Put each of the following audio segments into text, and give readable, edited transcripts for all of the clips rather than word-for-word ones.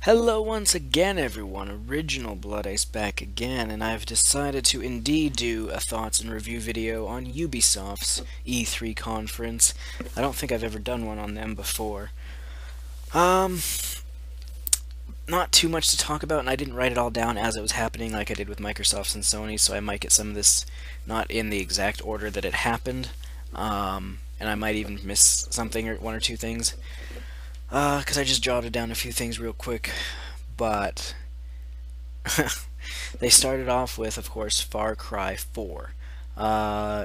Hello once again, everyone. Original Blood Ice back again, and I've decided to indeed do a thoughts and review video on Ubisoft's E3 conference. I don't think I've ever done one on them before. Um, Not too much to talk about, and I didn't write it all down as it was happening like I did with Microsoft and Sony, so I might get some of this not in the exact order that it happened. And I might even miss something or one or two things. Because I just jotted down a few things real quick, but they started off with, of course, Far Cry 4.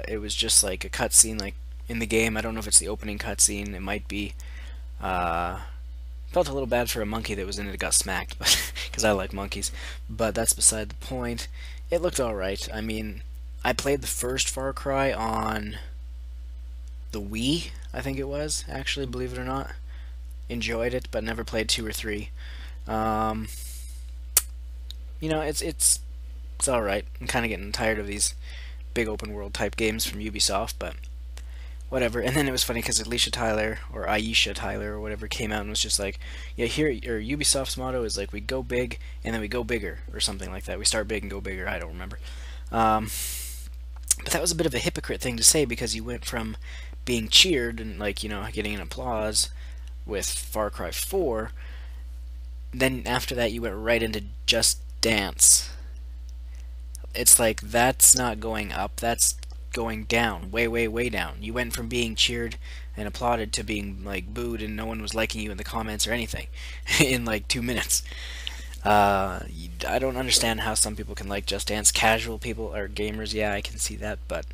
It was just like a cutscene, like in the game. I don't know if it's the opening cutscene. It might be. Felt a little bad for a monkey that was in it that got smacked, because I like monkeys. But that's beside the point. It looked alright. I mean, I played the first Far Cry on the Wii, I think it was, actually, believe it or not. Enjoyed it, but never played 2 or 3. It's alright. I'm kind of getting tired of these big open world type games from Ubisoft, but whatever. And then it was funny because Alicia Tyler, or Aisha Tyler, or whatever, came out and was just like, yeah, here, or Ubisoft's motto is like, we go big, and then we go bigger, or something like that. We start big and go bigger, I don't remember. But that was a bit of a hypocrite thing to say, because you went from being cheered and, like, getting an applause with Far Cry 4, then after that you went right into Just Dance. It's like, that's not going up, that's going down, way, way, way down. You went from being cheered and applauded to being, like, booed and no one was liking you in the comments or anything in, like, 2 minutes. I don't understand how some people can like Just Dance. Casual people or gamers, yeah, I can see that, but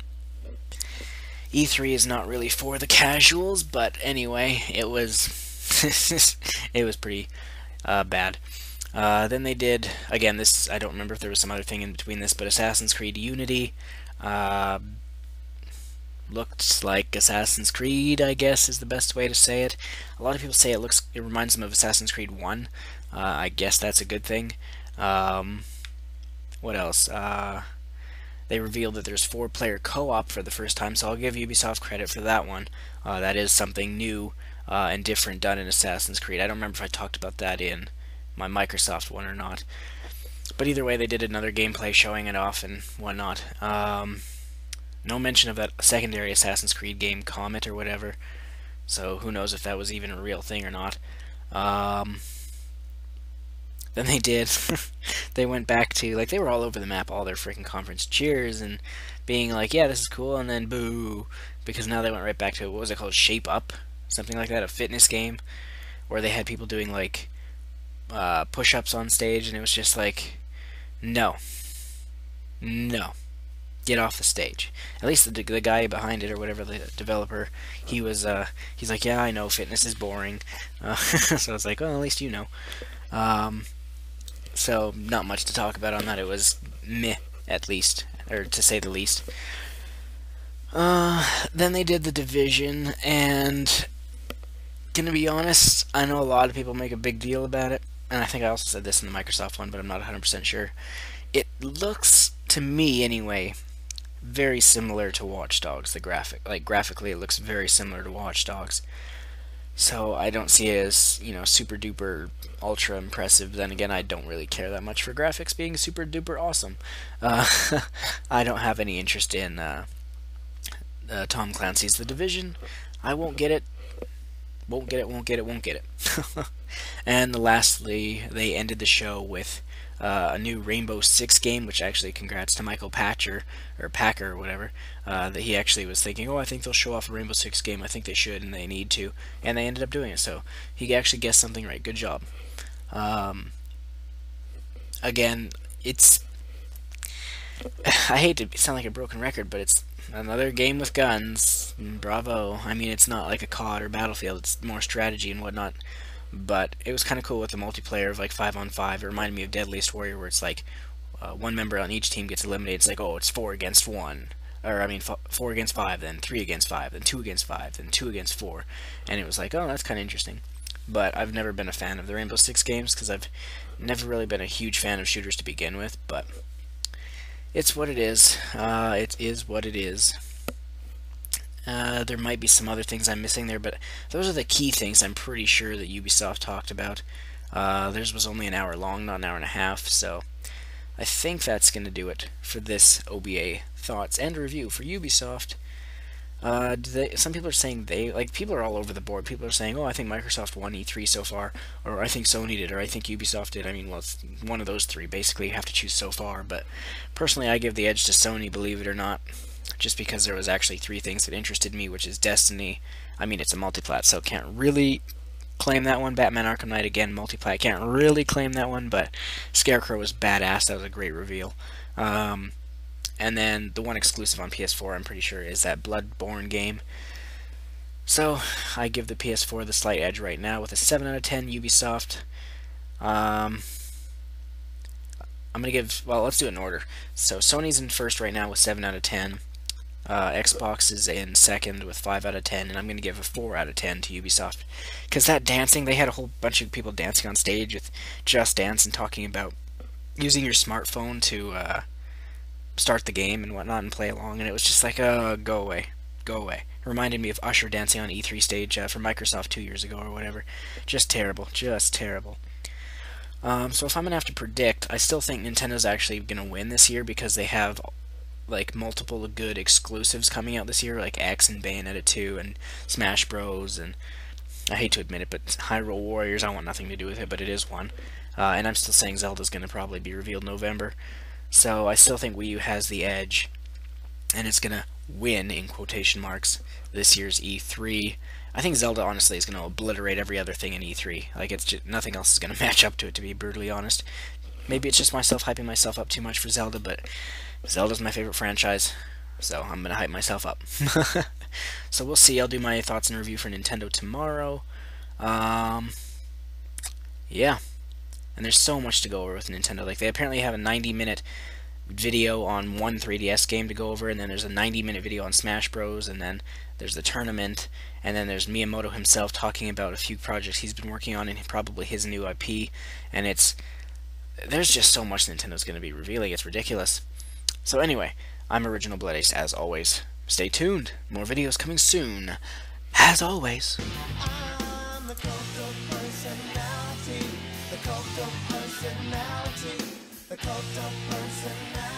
E3 is not really for the casuals. But anyway, it was it was pretty bad. Then they did, again, this, I don't remember if there was some other thing in between this, but Assassin's Creed Unity looked like Assassin's Creed, I guess is the best way to say it. A lot of people say it reminds them of Assassin's Creed 1. I guess that's a good thing. What else? They revealed that there's 4-player co-op for the first time, so I'll give Ubisoft credit for that one. That is something new and different done in Assassin's Creed. I don't remember if I talked about that in my Microsoft one or not. But either way, they did another gameplay showing it off and whatnot. No mention of that secondary Assassin's Creed game, Comet or whatever. So who knows if that was even a real thing or not. Then they did. They went back to, like, they were all over the map, all their freaking conference cheers and being like, yeah, this is cool, and then boo, because now they went right back to, what was it called, Shape Up? Something like that, a fitness game, where they had people doing, like, push-ups on stage, and it was just like, no. No. Get off the stage. At least the guy behind it, or whatever, the developer, he's like, yeah, I know, fitness is boring. So I was like, well, at least you know. So, not much to talk about on that. It was meh, at least, or to say the least. Then they did The Division, and gonna be honest, I know a lot of people make a big deal about it, and I think I also said this in the Microsoft one, but I'm not 100% sure. It looks, to me anyway, very similar to Watch Dogs. The graphically, it looks very similar to Watch Dogs. So I don't see it as, super duper ultra impressive. Then again, I don't really care that much for graphics being super duper awesome. I don't have any interest in Tom Clancy's The Division. I won't get it. Won't get it, won't get it, won't get it. And lastly, they ended the show with a new Rainbow Six game, which actually, congrats to Michael Packer, or whatever, that he actually was thinking, oh, I think they'll show off a Rainbow Six game, I think they should, and they need to, and they ended up doing it, so he actually guessed something right, good job. Again, I hate to sound like a broken record, but it's another game with guns, bravo. I mean, it's not like a COD or Battlefield, it's more strategy and whatnot. But it was kind of cool with the multiplayer of, like, 5-on-5. It reminded me of Deadliest Warrior, where it's like one member on each team gets eliminated. It's like, oh, it's 4 against 1. Or, I mean, 4 against 5, then 3 against 5, then 2 against 5, then 2 against 4. And it was like, oh, that's kind of interesting. But I've never been a fan of the Rainbow Six games, because I've never really been a huge fan of shooters to begin with. But it's what it is. It is what it is. There might be some other things I'm missing there, but those are the key things I'm pretty sure that Ubisoft talked about. Theirs was only an hour long, not an hour and a half, so I think that's going to do it for this OBA thoughts and review for Ubisoft. Some people are saying people are all over the board. People are saying, oh, I think Microsoft won E3 so far, or I think Sony did, or I think Ubisoft did. I mean, well, it's one of those three. Basically, you have to choose so far, but personally, I give the edge to Sony, believe it or not, just because there was actually three things that interested me, which is Destiny. I mean, it's a multiplat, so can't really claim that one. Batman Arkham Knight, again, multiplat, can't really claim that one, but Scarecrow was badass. That was a great reveal. And then the one exclusive on PS4, I'm pretty sure, is that Bloodborne game. So I give the PS4 the slight edge right now with a 7 out of 10. Ubisoft. I'm gonna give. Well, let's do it in order. So Sony's in first right now with 7 out of 10. Xbox is in second with 5 out of 10, and I'm going to give a 4 out of 10 to Ubisoft. Because that dancing, they had a whole bunch of people dancing on stage with Just Dance and talking about using your smartphone to start the game and whatnot and play along, and it was just like, go away. Go away. It reminded me of Usher dancing on E3 stage for Microsoft 2 years ago or whatever. Just terrible. Just terrible. So if I'm going to have to predict, I still think Nintendo's actually going to win this year because they have like multiple good exclusives coming out this year, like X and Bayonetta 2 and Smash Bros. And I hate to admit it, but Hyrule Warriors, I want nothing to do with it, but it is one. And I'm still saying Zelda's going to probably be revealed in November. So I still think Wii U has the edge, and it's going to win, in quotation marks, this year's E3. I think Zelda, honestly, is going to obliterate every other thing in E3. Like, it's just, nothing else is going to match up to it, to be brutally honest. Maybe it's just myself hyping myself up too much for Zelda, but Zelda's my favorite franchise, so I'm going to hype myself up. So we'll see. I'll do my thoughts and review for Nintendo tomorrow. Yeah. And there's so much to go over with Nintendo. Like, they apparently have a 90-minute video on one 3DS game to go over, and then there's a 90-minute video on Smash Bros, and then there's the tournament, and then there's Miyamoto himself talking about a few projects he's been working on and probably his new IP, and there's just so much Nintendo's going to be revealing. It's ridiculous. So anyway, I'm Original Blood Ace, as always. Stay tuned. More videos coming soon. As always. I'm the cult of personality. The cult of personality. The cult of personality.